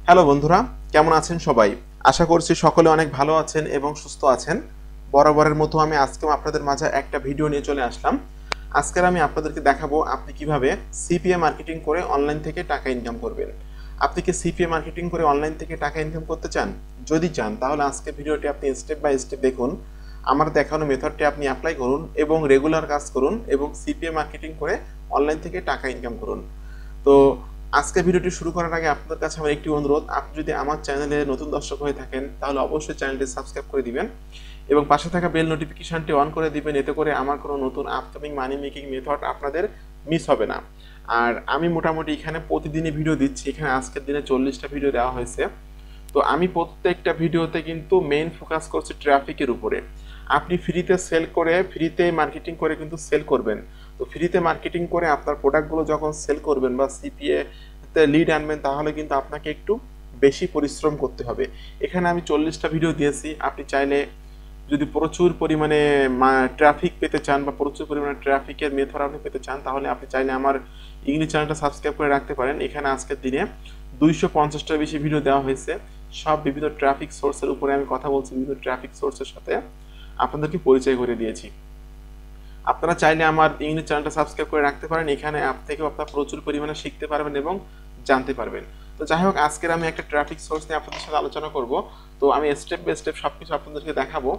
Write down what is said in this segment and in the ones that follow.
Hello বন্ধুরা, কেমন আছেন সবাই? আশা করছি সকলে অনেক ভালো আছেন এবং সুস্থ আছেন। বরাবরের মতো আমি আজকেও আপনাদের মাঝে একটা ভিডিও নিয়ে চলে আসলাম। আজকের আমি আপনাদেরকে দেখাবো আপনি কিভাবে সিপিএ মার্কেটিং করে অনলাইন থেকে টাকা ইনকাম করবেন। আপনি কি সিপিএ মার্কেটিং করে অনলাইন থেকে টাকা ইনকাম করতে চান? যদি চান তাহলে আজকে ভিডিওটি আপনি স্টেপ বাই স্টেপ দেখুন। আমার দেখানো মেথডটি আপনি অ্যাপ্লাই করুন এবং রেগুলার কাজ করুন এবং সিপিএ মার্কেটিং করে অনলাইন থেকে টাকা ইনকাম করুন। তো আজকে ভিডিওটি শুরু করার আগে আপনাদের কাছে আমার একটি অনুরোধ, আপনি যদি আমার চ্যানেলে নতুন দর্শক হয়ে থাকেন তাহলে অবশ্যই চ্যানেলটি সাবস্ক্রাইব করে দিবেন এবং পাশে থাকা বেল নোটিফিকেশনটি অন করে দিবেন। এতে করে আমার কোনো নতুন আপকামিং মানি মেকিং মেথড আপনাদের মিস হবে না। আর আমি মোটামুটি এখানে প্রতিদিনই ভিডিও দিচ্ছি। এখানে আজকের দিনে 40টা ভিডিও দেওয়া হয়েছে। তো আমি প্রত্যেকটা ভিডিওতে কিন্তু মেইন ফোকাস করছি ট্রাফিকের উপরে। আপনি ফ্রিতে সেল করে ফ্রিতে মার্কেটিং করে কিন্তু সেল করবেন। তো ফ্রিতে মার্কেটিং করে আপনার প্রোডাক্টগুলো যখন সেল করবেন বা সিপিএ তে লিড আনবেন তাহলে কিন্তু আপনাকে একটু বেশি পরিশ্রম করতে হবে। এখানে আমি 40টা ভিডিও দিয়েছি। আপনি চাইলে যদি প্রচুর পরিমাণে ট্রাফিক পেতে চান বা প্রচুর পরিমাণে ট্রাফিকের মেথড আপনি পেতে চান তাহলে আপনি চাইলে আমার ইংলিশ চ্যানেলটা সাবস্ক্রাইব করে রাখতে পারেন। এখানে আজকের দিনে 250টার বেশি ভিডিও দেওয়া হয়েছে। সব বিভিন্ন ট্রাফিক সোর্সের উপরে আমি কথা বলছি, বিভিন্ন ট্রাফিক সোর্সের সাথে আপনাদেরকে পরিচয় করে দিয়েছি। আপনারা চাইলে আমার ইংলিশ চ্যানেলটা সাবস্ক্রাইব করে রাখতে পারেন। এখানে অ্যাপ থেকে আপনারা প্রচুর পরিমাণে শিখতে পারবেন এবং জানতে পারবেন। তো যাই হোক, আজকের আমি একটা ট্রাফিক সোর্স নিয়ে আপনাদের সাথে আলোচনা করব। তো আমি স্টেপ বাই স্টেপ সব কিছু আপনাদেরকে দেখাবো।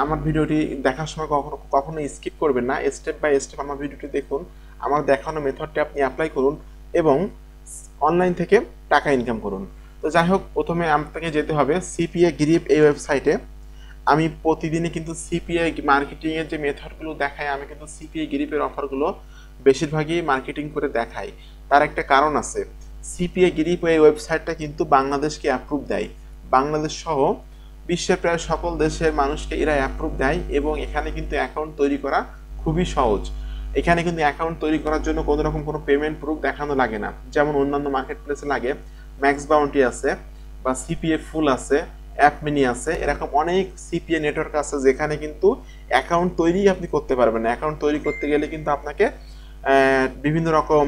আমার ভিডিওটি দেখার সময় কখনো স্কিপ করবেন না। স্টেপ বাই স্টেপ আমার ভিডিওটি দেখুন, আমার দেখানো মেথডটি আপনি অ্যাপ্লাই করুন এবং অনলাইন থেকে টাকা ইনকাম করুন। তো যাই হোক, প্রথমে আপনাকে যেতে হবে সিপিএ গ্রিপ এই ওয়েবসাইটে। আমি প্রতিদিনই কিন্তু সিপিএ মার্কেটিংয়ের যে মেথডগুলো দেখাই, আমি কিন্তু সিপিএ গ্রিপের অফারগুলো বেশিরভাগই মার্কেটিং করে দেখাই। তার একটা কারণ আছে, সিপিএ গ্রিপ এই ওয়েবসাইটটা কিন্তু বাংলাদেশকে অ্যাপ্রুভ দেয়। বাংলাদেশ সহ বিশ্বের প্রায় সকল দেশের মানুষকে এরা অ্যাপ্রুভ দেয় এবং এখানে কিন্তু অ্যাকাউন্ট তৈরি করা খুবই সহজ। এখানে কিন্তু অ্যাকাউন্ট তৈরি করার জন্য কোনো রকম কোনো পেমেন্ট প্রুফ দেখানো লাগে না, যেমন অন্যান্য মার্কেট প্লেসে লাগে। ম্যাক্স বাউন্টি আছে বা সিপিএ ফুল আছে, অ্যাপ মিনি আছে, এরকম অনেক সিপিএ নেটওয়ার্ক আছে যেখানে কিন্তু অ্যাকাউন্ট তৈরি আপনি করতে পারবেন না। অ্যাকাউন্ট তৈরি করতে গেলে কিন্তু আপনাকে বিভিন্ন রকম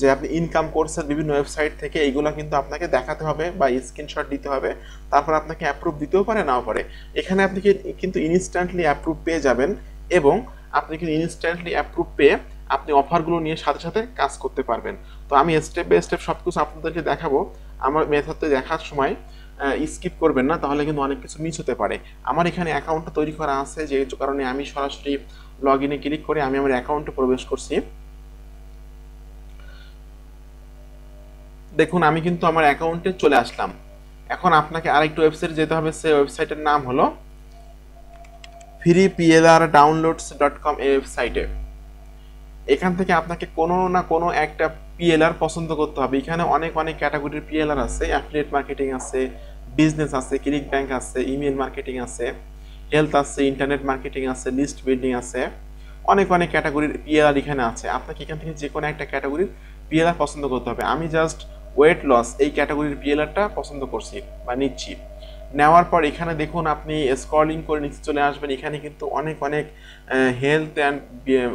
যে আপনি ইনকাম করছেন বিভিন্ন ওয়েবসাইট থেকে, এইগুলো কিন্তু আপনাকে দেখাতে হবে বা স্ক্রিনশট দিতে হবে। তারপর আপনাকে অ্যাপ্রুভ দিতেও পারে, নাও পারে। এখানে আপনি কিন্তু ইনস্ট্যান্টলি অ্যাপ্রুভ পেয়ে যাবেন এবং আপনি কিন্তু ইনস্ট্যান্টলি অ্যাপ্রুভ পেয়ে আপনি অফারগুলো নিয়ে সাথে সাথে কাজ করতে পারবেন। তো আমি স্টেপ বাই স্টেপ সব কিছু আপনাদেরকে দেখাবো। আমার মেথডটা দেখার সময় স্কিপ করবেন না, তাহলে কিন্তু অনেক কিছু মিস হতে পারে। আমার এখানে অ্যাকাউন্টটা তৈরি করা আছে, যে কারণে আমি সরাসরি লগ ইনে ক্লিক করে আমি আমার অ্যাকাউন্টে প্রবেশ করছি। দেখুন, আমি কিন্তু আমার অ্যাকাউন্টে চলে আসলাম। এখন আপনাকে আরেকটু ওয়েবসাইটে যেতে হবে। সেই ওয়েবসাইটের নাম হলো freeplrdownloads.com। এই ওয়েবসাইটে এখান থেকে আপনাকে কোনো না কোনো একটা পিএলআর পছন্দ করতে হবে। এখানে অনেক অনেক ক্যাটাগরির পিএলআর আছে। অ্যাফিলিয়েট মার্কেটিং আছে, বিজনেস আছে, ক্লিক ব্যাংক আছে, ইমেল মার্কেটিং আছে, হেলথ আছে, ইন্টারনেট মার্কেটিং আছে, লিস্ট বিল্ডিং আছে, অনেক অনেক ক্যাটাগরির পিএলআর এখানে আছে। আপনাকে এখান থেকে যে কোনো একটা ক্যাটাগরির পিএলআর পছন্দ করতে হবে। আমি জাস্ট ওয়েট লস এই ক্যাটাগরির পিএলআরটা পছন্দ করছি বা নিচ্ছি। নেওয়ার পর এখানে দেখুন, আপনি স্ক্রলিং করে নিচে চলে আসবেন। এখানে কিন্তু অনেক অনেক হেলথ অ্যান্ড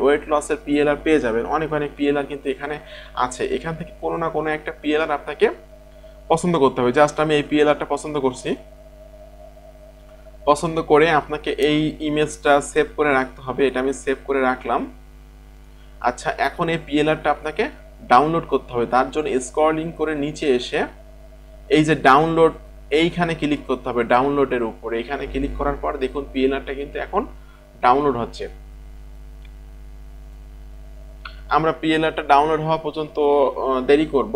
ওয়েট লসের পিএলআর পেয়ে যাবেন। অনেক অনেক পিএলআর কিন্তু এখানে আছে। এখান থেকে কোনো না কোনো একটা পিএলআর আপনাকে পছন্দ করতে হবে। জাস্ট আমি এই পিএলআরটা পছন্দ করছি। পছন্দ করে আপনাকে এই ইমেজটা সেভ করে রাখতে হবে। এটা আমি সেভ করে রাখলাম। আচ্ছা, এখন এই পিএলআরটা আপনাকে ডাউনলোড করতে হবে। তার জন্য স্ক্রলিং করে নিচে এসে এই যে ডাউনলোড, এইখানে ক্লিক করতে হবে, ডাউনলোডের উপরে। এখানে ক্লিক করার পর দেখুন পিএলআরটা কিন্তু এখন ডাউনলোড হচ্ছে। আমরা পিএলআরটা ডাউনলোড হওয়া পর্যন্ত দেরি করব,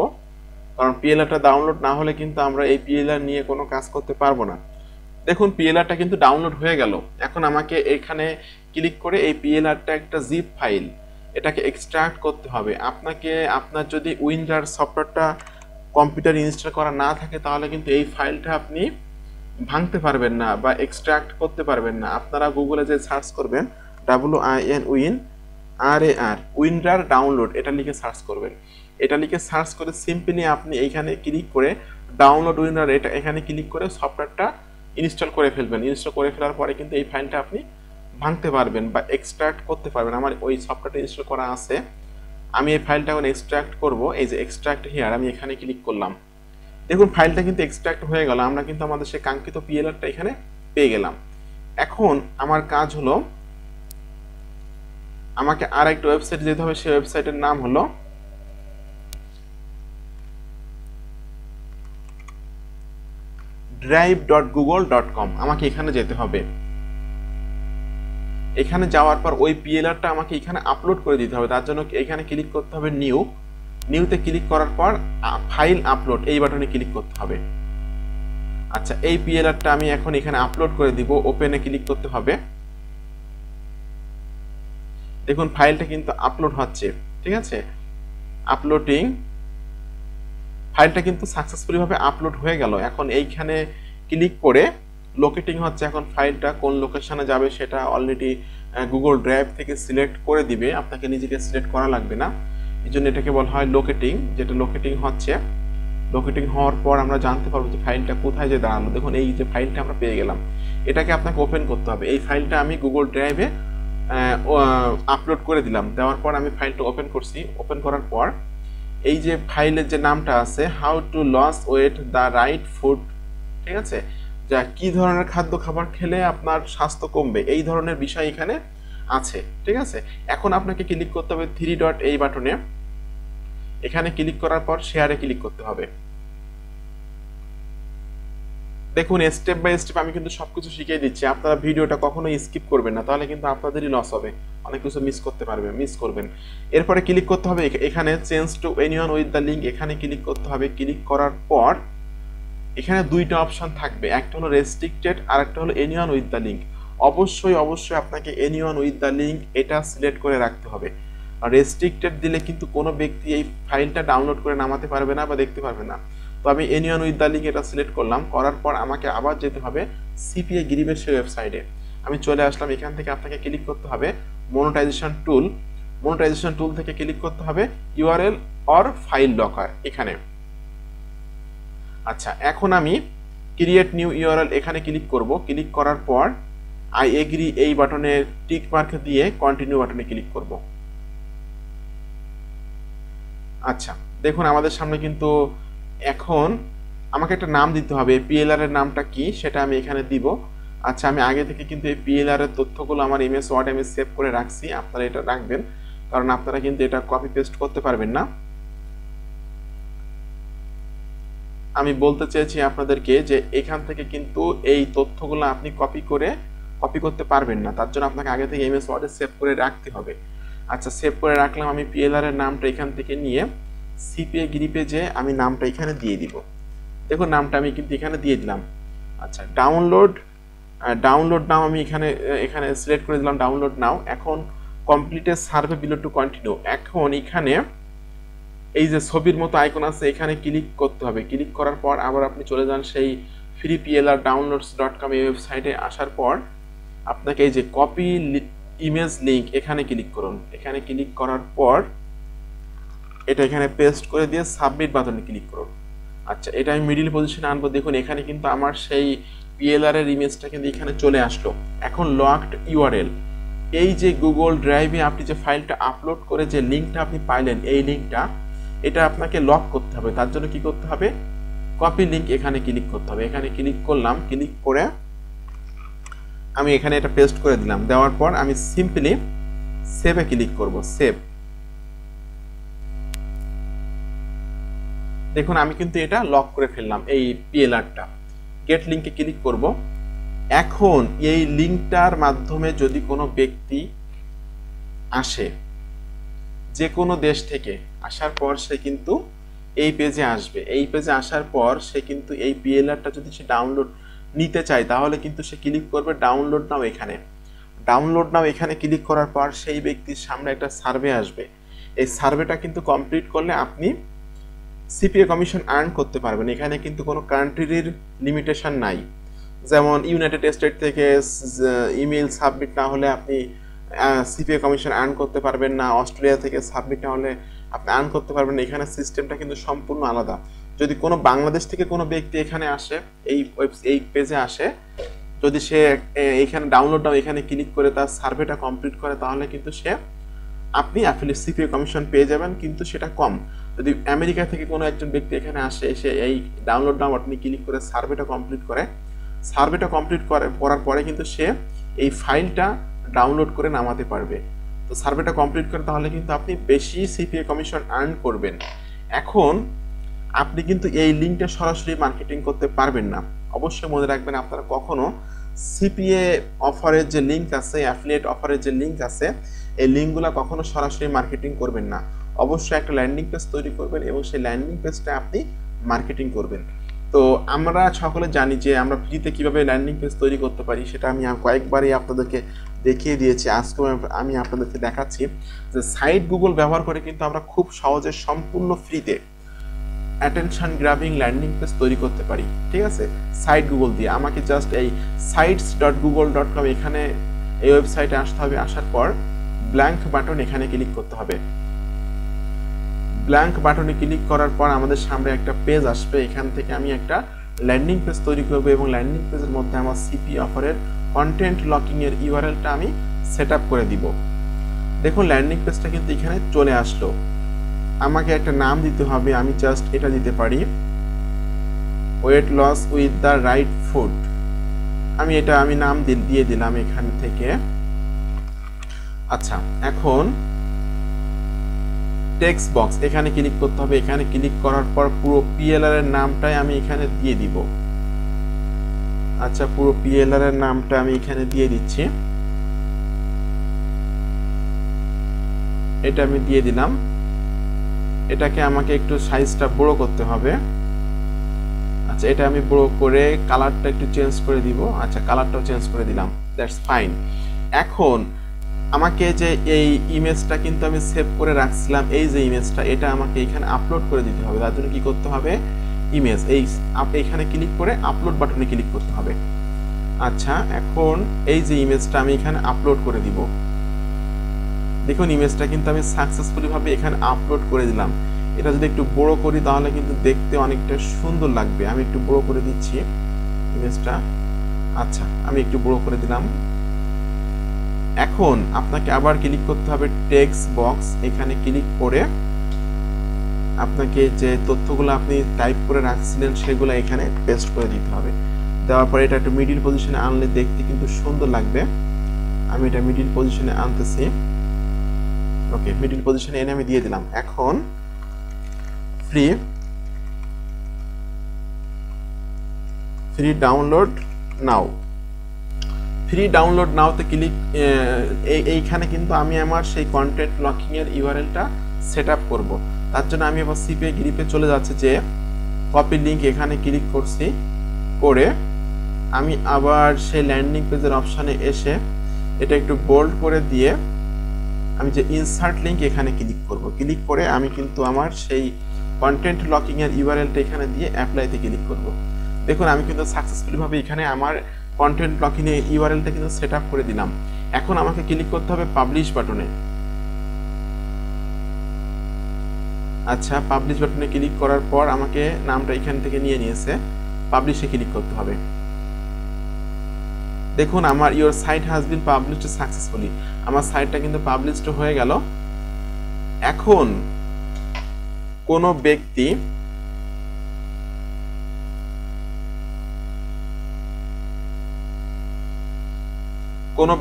কারণ পিএলআরটা ডাউনলোড না হলে কিন্তু আমরা এই পিএলআর নিয়ে কোনো কাজ করতে পারবো না। দেখুন পিএলআরটা কিন্তু ডাউনলোড হয়ে গেল। এখন আমাকে এখানে ক্লিক করে এই পিএলআরটা একটা জিপ ফাইল, এটাকে এক্সট্রাক্ট করতে হবে। আপনার যদি উইন্ডার সফটওয়্যারটা কম্পিউটার ইনস্টল করা না থাকে তাহলে কিন্তু এই ফাইলটা আপনি ভাঙতে পারবেন না বা এক্সট্রাক্ট করতে পারবেন না। আপনারা গুগলে যে সার্চ করবেন উইন্ডার ডাউনলোড, এটা লিখে সার্চ করবেন। এটা লিখে সার্চ করে সিম্পলি আপনি এইখানে ক্লিক করে ডাউনলোড উইন্ডার, এটা এখানে ক্লিক করে সফটওয়্যারটা ইনস্টল করে ফেলবেন। ইনস্টল করে ফেলার পরে কিন্তু এই ফাইলটা আপনি ভাঙতে পারবেন বা এক্সট্রাক্ট করতে পারবেন। আমার ওই সফটওয়্যারটা ইনস্টল করা আছে। আমি এই ফাইলটা এখন এক্সট্রাক্ট করব। এই যে এক্সট্রাক্ট হিয়ার, আমি এখানে ক্লিক করলাম। দেখুন ফাইলটা কিন্তু এক্সট্রাক্ট হয়ে গেল, আমরা কিন্তু আমাদের সেই কাঙ্ক্ষিত পিএলআরটা এখানে পেয়ে গেলাম। এখন আমার কাজ হলো আমাকে আর একটা ওয়েবসাইট যেতে হবে, সেই ওয়েবসাইটের নাম হলো drive.google.com। আমাকে এখানে যেতে হবে। এখানে যাওয়ার পর ওই পিএলআরটা আমাকে এখানে আপলোড করে দিতে হবে। তার জন্য এখানে ক্লিক করতে হবে নিউতে ক্লিক করার পর ফাইল আপলোড এই বাটনে ক্লিক করতে হবে। আচ্ছা, এই পিএলআরটা আমি এখন এখানে আপলোড করে দিব, ওপেনে ক্লিক করতে হবে। দেখুন ফাইলটা কিন্তু আপলোড হচ্ছে, ঠিক আছে, আপলোডিং। ফাইলটা কিন্তু সাকসেসফুলি ভাবে আপলোড হয়ে গেল। এখন এইখানে ক্লিক করে লোকেটিং হচ্ছে, এখন ফাইলটা কোন লোকেশনে যাবে সেটা অলরেডি গুগল ড্রাইভ থেকে সিলেক্ট করে দিবে, আপনাকে নিজেকে সিলেক্ট করা লাগবে না। এই জন্য এটাকে বলা হয় লোকেটিং। যেটা লোকেটিং হচ্ছে, লোকেটিং হওয়ার পর আমরা জানতে পারবো যে ফাইলটা কোথায় যে দাঁড়ালো। দেখুন এই যে ফাইলটা আমরা পেয়ে গেলাম, এটাকে আপনাকে ওপেন করতে হবে। এই ফাইলটা আমি গুগল ড্রাইভে আপলোড করে দিলাম। দেওয়ার পর আমি ফাইলটা ওপেন করছি। ওপেন করার পর এই যে ফাইলের যে নামটা আছে, how to loss weight the right food, ঠিক আছে, যা কি ধরনের খাদ্য খাবার খেলে আপনার স্বাস্থ্য কমবে, এই ধরনের বিষয় এখানে আছে, ঠিক আছে। এখন আপনাকে ক্লিক করতে হবে 3 ডট এই বাটনে। এখানে ক্লিক করার পর শেয়ারে ক্লিক করতে হবে। দেখুন স্টেপ বাই স্টেপ আমি কিন্তু সবকিছু শিখিয়ে দিচ্ছি, আপনারা ভিডিওটা কখনোই স্কিপ করবেন না, তাহলে কিন্তু আপনাদেরই লস হবে, অনেক কিছু মিস করবেন। এরপরে ক্লিক করতে হবে এখানে change to anyone with the link, এখানে ক্লিক করতে হবে। ক্লিক করার পর এখানে দুইটা অপশন থাকবে, একটা হলো রেস্ট্রিক্টেড আর একটা হলো এনিওয়ান উইথ দ্য লিঙ্ক। অবশ্যই আপনাকে এনিওয়ান উইথ দ্য লিঙ্ক এটা সিলেক্ট করে রাখতে হবে। আর রেস্ট্রিক্টেড দিলে কিন্তু কোনো ব্যক্তি এই ফাইলটা ডাউনলোড করে নামাতে পারবে না বা দেখতে পারবে না। তো আমি এনিওয়ান উইথ দ্য লিঙ্ক এটা সিলেক্ট করলাম। করার পর আমাকে আবার যেতে হবে সিপিএ গ্রিপের সেই ওয়েবসাইটে। আমি চলে আসলাম, এখান থেকে আপনাকে ক্লিক করতে হবে মনিটাইজেশন টুল। মনিটাইজেশন টুল থেকে ক্লিক করতে হবে ইউআরএল অর ফাইল লকার এখানে। আচ্ছা, এখন আমি ক্রিয়েট নিউ ইউআরএল এখানে ক্লিক করব। ক্লিক করার পর আই এগ্রি এই বাটনে টিক মার্ক দিয়ে কন্টিনিউ বাটনে ক্লিক করব। আচ্ছা, দেখুন আমাদের সামনে কিন্তু এখন আমাকে একটা নাম দিতে হবে। পিএলআর এর নামটা কি সেটা আমি এখানে দিব। আচ্ছা, আমি আগে থেকে কিন্তু এই পিএলআর এর তথ্যগুলো আমার এমএস ওয়ার্ডে আমি সেভ করে রাখছি, আপনারা এটা রাখবেন, কারণ আপনারা কিন্তু এটা কপি পেস্ট করতে পারবেন না। আমি বলতে চেয়েছি আপনাদেরকে যে এখান থেকে কিন্তু এই তথ্যগুলো আপনি কপি করতে পারবেন না, তার জন্য আপনাকে আগে থেকে এমএস ওয়ার্ডে সেভ করে রাখতে হবে। আচ্ছা, সেভ করে রাখলাম। আমি পিএলআর এর নামটা এখান থেকে নিয়ে সিপিএ গ্রিপে যে আমি নামটা এখানে দিয়ে দিব। দেখুন নামটা আমি কিন্তু এখানে দিয়ে দিলাম। আচ্ছা, ডাউনলোড নাও আমি এখানে সিলেক্ট করে দিলাম ডাউনলোড নাও। এখন completed survey below to continue. এখন এখানে এই যে ছবির মতো আইকন আছে এখানে ক্লিক করতে হবে। ক্লিক করার পর আবার আপনি চলে যান সেই freeplrdownloads.com এই ওয়েবসাইটে। আসার পর আপনাকে এই যে কপি ইমেজ লিংক এখানে ক্লিক করুন। এখানে ক্লিক করার পর এটা এখানে পেস্ট করে দিয়ে সাবমিট বাটনে ক্লিক করুন। আচ্ছা, এটা আমি মিডিল পজিশনে আনবো। দেখুন এখানে কিন্তু আমার সেই পিএলআর এর ইমেজটা কিন্তু এখানে চলে আসলো। এখন লকড ইউআরএল, এই যে গুগল ড্রাইভে আপনি যে ফাইলটা আপলোড করে যে লিঙ্কটা আপনি পাইলেন, এই লিঙ্কটা এটা আপনাকে লক করতে হবে। তার জন্য কি করতে হবে, কপি লিঙ্ক এখানে ক্লিক করতে হবে। এখানে ক্লিক করলাম। ক্লিক করে আমি এখানে এটা পেস্ট করে দিলাম। দেওয়ার পর আমি সিম্পলি সেভে ক্লিক করব। সেভ। দেখুন আমি কিন্তু এটা লক করে ফেললাম এই পিএলআরটা। গেট লিঙ্কে ক্লিক করব। এখন এই লিঙ্কটার মাধ্যমে যদি কোনো ব্যক্তি আসে যে কোনো দেশ থেকে, আসার পর সে কিন্তু এই পেজে আসবে। এই পেজে আসার পর সে কিন্তু এই পিএলআরটা যদি সে ডাউনলোড নিতে চায় তাহলে কিন্তু সে ক্লিক করবে ডাউনলোড নাও এখানে। ডাউনলোড নাও এখানে ক্লিক করার পর সেই ব্যক্তির সামনে একটা সার্ভে আসবে। এই সার্ভেটা কিন্তু কমপ্লিট করলে আপনি সিপিএ কমিশন আর্ন করতে পারবেন। এখানে কিন্তু কোনো কান্ট্রির লিমিটেশন নাই। যেমন ইউনাইটেড স্টেট থেকে ইমেল সাবমিট না হলে আপনি সিপিএ কমিশন আর্ন করতে পারবেন না, অস্ট্রেলিয়া থেকে সাবমিট না হলে আপনি আর্ন করতে পারবেন না। এখানে সিস্টেমটা কিন্তু সম্পূর্ণ আলাদা। যদি কোনো বাংলাদেশ থেকে কোনো ব্যক্তি এখানে আসে, এই পেজে আসে, যদি সে এখানে ডাউনলোড নাও এখানে ক্লিক করে তার সার্ভেটা কমপ্লিট করে তাহলে কিন্তু আপনি অ্যাফিলিয়েট সিপিএ কমিশন পেয়ে যাবেন, কিন্তু সেটা কম। যদি আমেরিকা থেকে কোনো একজন ব্যক্তি এখানে আসে, এসে এই ডাউনলোড নাও বাটনে ক্লিক করে সার্ভেটা কমপ্লিট করে, সার্ভেটা কমপ্লিট করার পরে কিন্তু সে এই ফাইলটা ডাউনলোড করে নামাতে পারবে। তো সার্ভেটা কমপ্লিট করে তাহলে কিন্তু আপনি বেশি সিপিএ কমিশন আর্ন করবেন। এখন আপনি কিন্তু এই লিঙ্কটা সরাসরি মার্কেটিং করতে পারবেন না। অবশ্যই মনে রাখবেন, আপনারা কখনো সিপিএ অফারের যে লিঙ্ক আছে, অ্যাফিলিয়েট অফারের যে লিঙ্ক আছে, এই লিঙ্কগুলো কখনো সরাসরি মার্কেটিং করবেন না। অবশ্যই একটা ল্যান্ডিং পেজ তৈরি করবেন এবং সেই ল্যান্ডিং পেজটা আপনি মার্কেটিং করবেন। তো আমরা সকলে জানি যে আমরা ফ্রিতে কিভাবে ল্যান্ডিং পেজ তৈরি করতে পারি, সেটা আমি কয়েকবারই আপনাদেরকে দেখিয়ে দিয়েছি। আজকে আমি আপনাদেরকে দেখাচ্ছি যে সাইট গুগল ব্যবহার করে কিন্তু আমরা খুব সহজে সম্পূর্ণ ফ্রিতে অ্যাটেনশন গ্রাবিং ল্যান্ডিং পেজ তৈরি করতে পারি। ঠিক আছে, সাইট গুগল দিয়ে আমাকে জাস্ট এই sites.google.com এখানে এই ওয়েবসাইটে আসতে হবে। আসার পর ব্ল্যাঙ্ক বাটন এখানে ক্লিক করতে হবে। ব্ল্যাঙ্ক বাটনে ক্লিক করার পর আমাদের সামনে একটা পেজ আসবে। এখান থেকে আমি একটা ল্যান্ডিং পেজ তৈরি করব এবং ল্যান্ডিং পেজের মধ্যে আমার সিপি অফারের কন্টেন্ট লকিং এর ইউআরএলটা আমি সেট আপ করে দিব। দেখুন ল্যান্ডিং পেজটা কিন্তু এখানে চলে আসলো। আমাকে একটা নাম দিতে হবে। আমি জাস্ট এটা দিতে পারি, weight loss with the right food. আমি নাম দিয়ে দিলাম এখান থেকে। আচ্ছা, এখন টেক্সট বক্স এখানে ক্লিক করতে হবে। এখানে ক্লিক করার পর পুরো পিএলআর এর নামটাই আমি এখানে দিয়ে দিব। আচ্ছা, পুরো পিএলআর এর নামটা আমি এখানে দিয়ে দিচ্ছি। এটা আমি দিয়ে দিলাম। এটাকে আমাকে একটু সাইজটা বড় করতে হবে। আচ্ছা, এটা আমি বড় করে কালারটা একটু চেঞ্জ করে দিব। আচ্ছা, কালারটাও চেঞ্জ করে দিলাম, দ্যাটস ফাইন। এখন আমাকে যে এই ইমেজটা কিন্তু আমি সেভ করে রাখছিলাম, এই যে ইমেজটা, এটা আমাকে এখানে আপলোড করে দিতে হবে। তার জন্য কি করতে হবে, ইমেজ এখানে ক্লিক করে আপলোড বাটনে ক্লিক করতে হবে। আচ্ছা, এখন এই যে ইমেজটা আমি এখানে আপলোড করে দিব। দেখুন ইমেজটা কিন্তু আমি সাকসেসফুলি ভাবে এখানে আপলোড করে দিলাম। এটা যদি একটু বড় করি তাহলে কিন্তু দেখতে অনেকটা সুন্দর লাগবে। আমি একটু বড় করে দিচ্ছি ইমেজটা। আচ্ছা, আমি একটু বড় করে দিলাম। এখন আপনাকে আবার ক্লিক করতে হবে টেক্সট বক্স। এখানে ক্লিক করে আপনাকে যে তথ্যগুলো আপনি টাইপ করে রাখছিলেন সেগুলো এখানে পেস্ট করে দিতে হবে। দেওয়ার পরে এটা একটু মিডিল পজিশনে আনলে দেখতে কিন্তু সুন্দর লাগবে। আমি এটা মিডিল পজিশনে আনতেছি। ওকে, মিডিল পজিশনে এনে আমি দিয়ে দিলাম। এখন free download now, free download নাওতে ক্লিক। এইখানে কিন্তু আমি আমার সেই কন্টেন্ট লকিং এর ইউআরএলটা সেট আপ করবো। তার জন্য আমি আবার সিপিএ গ্রিপে চলে যাচ্ছি, যে কপি লিঙ্ক এখানে ক্লিক করছি। করে আমি আবার সেই ল্যান্ডিং পেজের অপশানে এসে এটা একটু বোল্ড করে দিয়ে আমি যে ইনসার্ট লিঙ্ক এখানে ক্লিক করব। ক্লিক করে আমি কিন্তু আমার সেই কন্টেন্ট লকিং এর ইউআরএলটা এখানে দিয়ে অ্যাপ্লাইতে ক্লিক করব। দেখুন আমি কিন্তু সাকসেসফুলি ভাবে এখানে আমার কন্টেন্ট লকিং এর ইউআরএলটা কিন্তু সেট আপ করে দিলাম। এখন আমাকে ক্লিক করতে হবে পাবলিশ বাটনে। আচ্ছা, পাবলিশ বাটনে ক্লিক করার পর আমাকে নামটা এখান থেকে নিয়েছে, পাবলিশে ক্লিক করতে হবে। দেখুন আমার your site has been published successfully, আমার সাইটটা কিন্তু পাবলিশড হয়ে গেল। এখন কোনো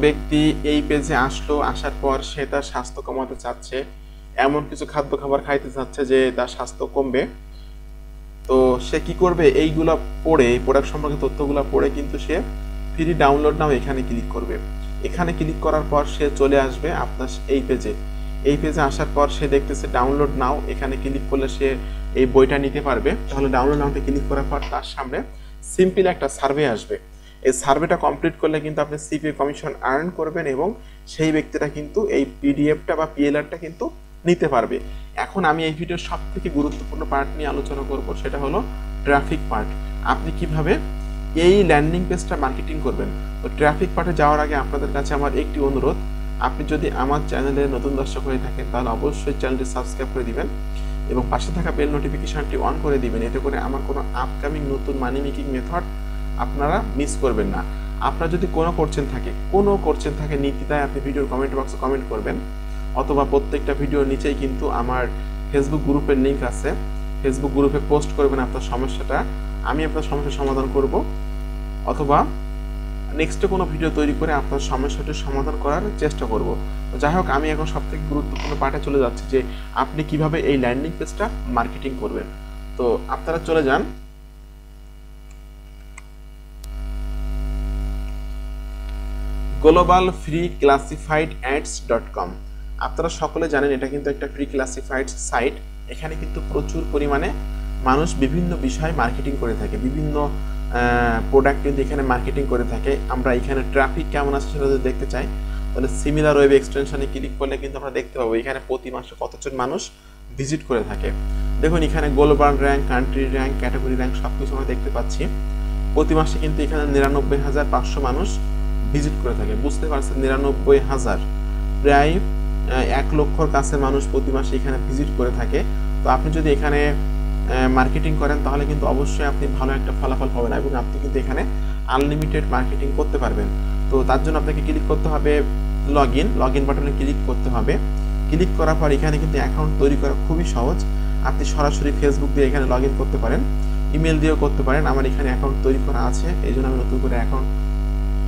ব্যক্তি এই পেজে আসলো, আসার পর সে তার স্বাস্থ্য কমাতে চাচ্ছে, এমন কিছু খাদ্য খাবার খাইতে চাচ্ছে যে তার স্বাস্থ্য কমবে। তো সে কি করবে, এইগুলা পড়ে, এই প্রোডাক্ট সম্পর্কে তথ্যগুলো পড়ে কিন্তু সে ফ্রি ডাউনলোড নাও এখানে ক্লিক করবে। এখানে ক্লিক করার পর সে চলে আসবে আপনার এই পেজে। এই পেজে আসার পর সে দেখতেছে ডাউনলোড নাও, এখানে ক্লিক করলে সে এই বইটা নিতে পারবে। তাহলে ডাউনলোড নাওতে ক্লিক করার পর তার সামনে সিম্পল একটা সার্ভে আসবে। এই সার্ভেটা কমপ্লিট করলে কিন্তু আপনি সিপিএ কমিশন আর্ন করবেন এবং সেই ব্যক্তিটা কিন্তু এই পিডিএফটা বা পিএলআরটা কিন্তু নিতে পারবে। এখন আমি এই ভিডিওর সবথেকে গুরুত্বপূর্ণ পার্ট নিয়ে আলোচনা করব, সেটা হলো ট্রাফিক পার্ট। আপনি কিভাবে এই ল্যান্ডিং পেজটা মার্কেটিং করবেন। তো ট্রাফিক পার্টে যাওয়ার আগে আপনাদের কাছে আমার একটি অনুরোধ, আপনি যদি আমার চ্যানেলে নতুন দর্শক হয়ে থাকেন তাহলে অবশ্যই চ্যানেলটি সাবস্ক্রাইব করে দিবেন এবং পাশে থাকা বেল নোটিফিকেশনটি অন করে দিবেন। এতে করে আমার কোনো আপকামিং নতুন মানি মেকিং মেথড আপনারা মিস করবেন না। আপনারা যদি কোনো কোশ্চেন থাকে নির্দ্বিধায় আপনি ভিডিওর কমেন্ট বক্সে কমেন্ট করবেন, অথবা প্রত্যেকটা ভিডিওর নিচেই কিন্তু আমার ফেসবুক গ্রুপের লিঙ্ক আছে, ফেসবুক গ্রুপে পোস্ট করবেন আপনার সমস্যাটা, আমি আপনার সমস্যার সমাধান করব, অথবা নেক্সটে কোনো ভিডিও তৈরি করে আপনার সমস্যাটির সমাধান করার চেষ্টা করব। যাই হোক, আমি এখন সবথেকে গুরুত্বপূর্ণ পার্টে চলে যাচ্ছি যে আপনি কিভাবে এই ল্যান্ডিং পেজটা মার্কেটিং করবেন। তো আপনারা চলে যান globalfreeclassifiedads.com। আপনারা সকলে জানেন এটা কিন্তু একটা প্রি ক্লাসিফাইড সাইট। এখানে কিন্তু প্রচুর পরিমাণে মানুষ বিভিন্ন বিষয় মার্কেটিং করে থাকে, বিভিন্ন প্রোডাক্ট কিন্তু এখানে মার্কেটিং করে থাকে। আমরা এখানে ট্রাফিক কেমন আছে সেটা যদি দেখতে চাই, তাহলে সিমিলার ওয়েব এক্সটেনশনে ক্লিক করলে কিন্তু আমরা দেখতে পাবো এখানে প্রতি মাসে কতজন মানুষ ভিজিট করে থাকে। দেখুন এখানে global rank, country rank, category rank সব কিছু আমরা দেখতে পাচ্ছি। প্রতি মাসে কিন্তু এখানে 99,500 মানুষ ভিজিট করে থাকে। বুঝতে পারছেন, 99,000, প্রায় 1 লক্ষর কাছে মানুষ প্রতি মাসে এখানে ভিজিট করে থাকে। তো আপনি যদি এখানে মার্কেটিং করেন তাহলে কিন্তু অবশ্যই আপনি ভালো একটা ফলাফল পাবেন এবং আপনি কিন্তু এখানে আনলিমিটেড মার্কেটিং করতে পারবেন। তো তার জন্য আপনাকে ক্লিক করতে হবে লগ ইন বাটনে ক্লিক করতে হবে। ক্লিক করার পর এখানে কিন্তু অ্যাকাউন্ট তৈরি করা খুবই সহজ। আপনি সরাসরি ফেসবুক দিয়ে এখানে লগ ইন করতে পারেন, ইমেল দিয়েও করতে পারেন। আমার এখানে অ্যাকাউন্ট তৈরি করা আছে, এই জন্য আমি নতুন করে অ্যাকাউন্ট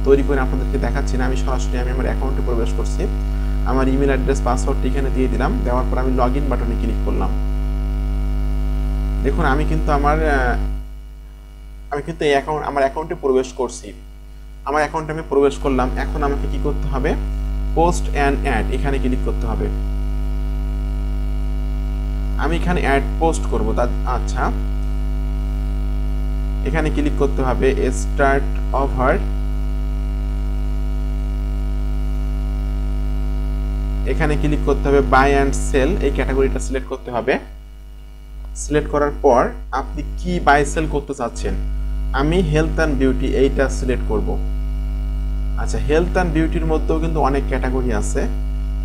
তৈরি করে আপনাদেরকে দেখাচ্ছি না। আমি সরাসরি আমার অ্যাকাউন্টে প্রবেশ করছি, আমার ইমেল অ্যাড্রেস পাসওয়ার্ডটি এখানে দিয়ে দিলাম। দেওয়ার পর আমি লগ ইন বাটনে ক্লিক করলাম। দেখুন আমি কিন্তু এই আমার অ্যাকাউন্টে প্রবেশ করছি। আমার অ্যাকাউন্টে আমি প্রবেশ করলাম। এখন আমাকে কি করতে হবে, পোস্ট অ্যান অ্যাড এখানে ক্লিক করতে হবে। আমি এখানে অ্যাড পোস্ট করব। আচ্ছা, এখানে ক্লিক করতে হবে স্টার্ট অফার। এখানে ক্লিক করতে হবে বাই অ্যান্ড সেল, এই ক্যাটাগরিটা সিলেক্ট করতে হবে। সিলেক্ট করার পর আপনি কি বাই সেল করতে চাচ্ছেন, আমি হেলথ অ্যান্ড বিউটি এইটা সিলেক্ট করব। আচ্ছা, হেলথ অ্যান্ড বিউটির মধ্যেও কিন্তু অনেক ক্যাটাগরি আছে।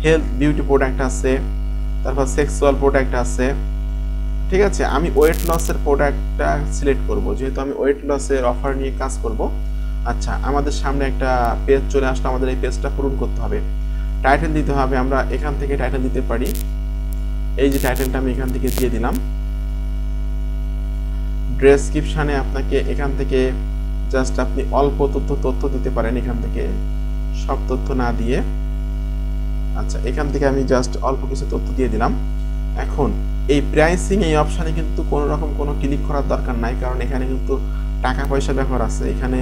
হেলথ বিউটি প্রোডাক্ট আছে, তারপর সেক্সুয়াল প্রোডাক্ট আছে, ঠিক আছে। আমি ওয়েট লসের প্রোডাক্টটা সিলেক্ট করব, যেহেতু আমি ওয়েট লসের অফার নিয়ে কাজ করব। আচ্ছা, আমাদের সামনে একটা পেজ চলে আসলো, আমাদের এই পেজটা পূরণ করতে হবে। টাইটেল দিতে হবে, আমরা এখান থেকে টাইটেল দিতে পারি। এই যে টাইটেলটা আমি এখান থেকে দিয়ে দিলাম। ডেসক্রিপশনে আপনাকে এখান থেকে জাস্ট আপনি অল্প তথ্য দিতে পারেন, এখান থেকে সব তথ্য না দিয়ে। আচ্ছা, এখান থেকে আমি জাস্ট অল্প কিছু তথ্য দিয়ে দিলাম। এখন এই প্রাইসিং এই অপশানে কিন্তু কোনো রকম কোনো ক্লিক করার দরকার নাই, কারণ এখানে কিন্তু টাকা পয়সা ব্যাপার আছে। এখানে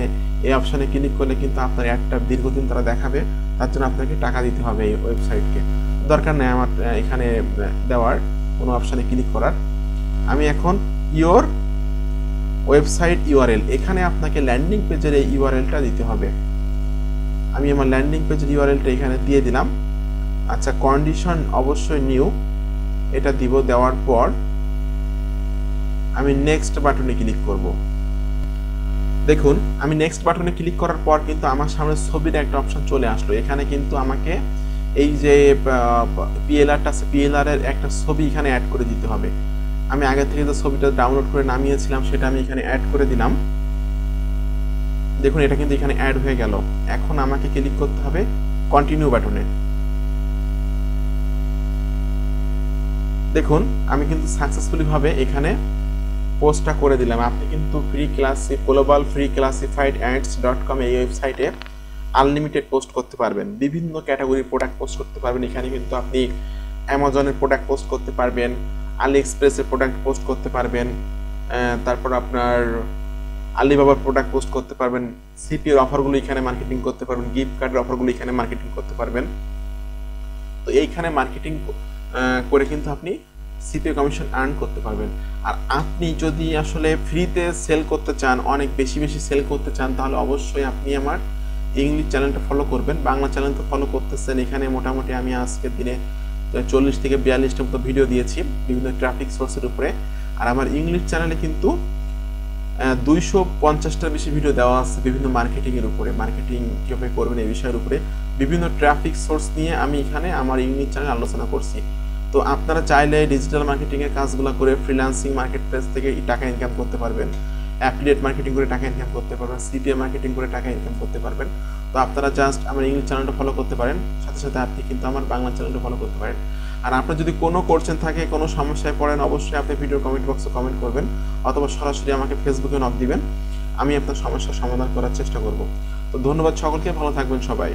এই অপশানে ক্লিক করলে কিন্তু আপনার অ্যাডটা দীর্ঘদিন তারা দেখাবে, তার জন্য আপনাকে টাকা দিতে হবে এই ওয়েবসাইটকে। দরকার নেই আমার এখানে দেওয়ার কোনো অপশানে ক্লিক করার। আমি এখন ইওর ওয়েবসাইট ইউআরএল, এখানে আপনাকে ল্যান্ডিং পেজের এই ইউআরএলটা দিতে হবে। আমি আমার ল্যান্ডিং পেজের ইউআরএলটা এখানে দিয়ে দিলাম। আচ্ছা, কন্ডিশন অবশ্যই নিউ এটা দিব। দেওয়ার পর আমি নেক্সট বাটনে ক্লিক করব। দেখুন আমি নেক্সট বাটনে ক্লিক করার পর কিন্তু আমার সামনে ছবির একটা অপশন চলে আসলো। এখানে কিন্তু আমাকে এই যে পিএলআরটা আছে, পিএলআর এর একটা ছবি এখানে অ্যাড করে দিতে হবে। আমি আগে থেকে যে ছবিটা ডাউনলোড করে নামিয়েছিলাম সেটা আমি এখানে অ্যাড করে দিলাম। দেখুন এটা কিন্তু এখানে অ্যাড হয়ে গেল। এখন আমাকে ক্লিক করতে হবে কন্টিনিউ বাটনে। দেখুন আমি কিন্তু সাকসেসফুলি ভাবে এখানে পোস্টটা করে দিলাম। আপনি কিন্তু globalfreeclassifiedads.com এই ওয়েবসাইটে আনলিমিটেড পোস্ট করতে পারবেন, বিভিন্ন ক্যাটাগরির প্রোডাক্ট পোস্ট করতে পারবেন। এখানে কিন্তু আপনি অ্যামাজনের প্রোডাক্ট পোস্ট করতে পারবেন, আলি এক্সপ্রেসের প্রোডাক্ট পোস্ট করতে পারবেন, তারপর আপনার আলিবাবার প্রোডাক্ট পোস্ট করতে পারবেন, সিপির অফারগুলো এখানে মার্কেটিং করতে পারবেন, গিফট কার্ডের অফারগুলো এখানে মার্কেটিং করতে পারবেন। তো এইখানে মার্কেটিং করে কিন্তু আপনি সিপি কমিশন আর্ন করতে পারবেন। আর আপনি যদি আসলে ফ্রিতে সেল করতে চান, অনেক বেশি সেল করতে চান, তাহলে অবশ্যই আপনি আমার ইংলিশ চ্যানেলটা ফলো করবেন। বাংলা চ্যানেল তো ফলো করতেছেন, এখানে মোটামুটি আমি আজকের দিনে 40 থেকে 42টার মতো ভিডিও দিয়েছি বিভিন্ন ট্রাফিক সোর্সের উপরে। আর আমার ইংলিশ চ্যানেলে কিন্তু 250টার বেশি ভিডিও দেওয়া আছে বিভিন্ন মার্কেটিংয়ের উপরে, মার্কেটিং কীভাবে করবেন এই বিষয়ের উপরে। বিভিন্ন ট্রাফিক সোর্স নিয়ে আমি এখানে আমার ইংলিশ চ্যানেলে আলোচনা করছি। তো আপনারা চাইলে ডিজিটাল মার্কেটিংয়ের কাজগুলো করে ফ্রিল্যান্সিং মার্কেট প্লেস থেকে টাকা ইনকাম করতে পারবেন, অ্যাফিলিয়েট মার্কেটিং করে টাকা ইনকাম করতে পারবেন, সিপিএ মার্কেটিং করে টাকা ইনকাম করতে পারবেন। তো আপনারা জাস্ট আমার ইংলিশ চ্যানেলটা ফলো করতে পারেন, সাথে সাথে আপনি কিন্তু আমার বাংলা চ্যানেলটা ফলো করতে পারেন। আর আপনার যদি কোনো কোশ্চেন থাকে, কোনো সমস্যায় পড়েন, অবশ্যই আপনি ভিডিওর কমেন্ট বক্সে কমেন্ট করবেন অথবা সরাসরি আমাকে ফেসবুকে নক দিবেন। আমি আপনার সমস্যার সমাধান করার চেষ্টা করব। তো ধন্যবাদ সকলকে, ভালো থাকবেন সবাই।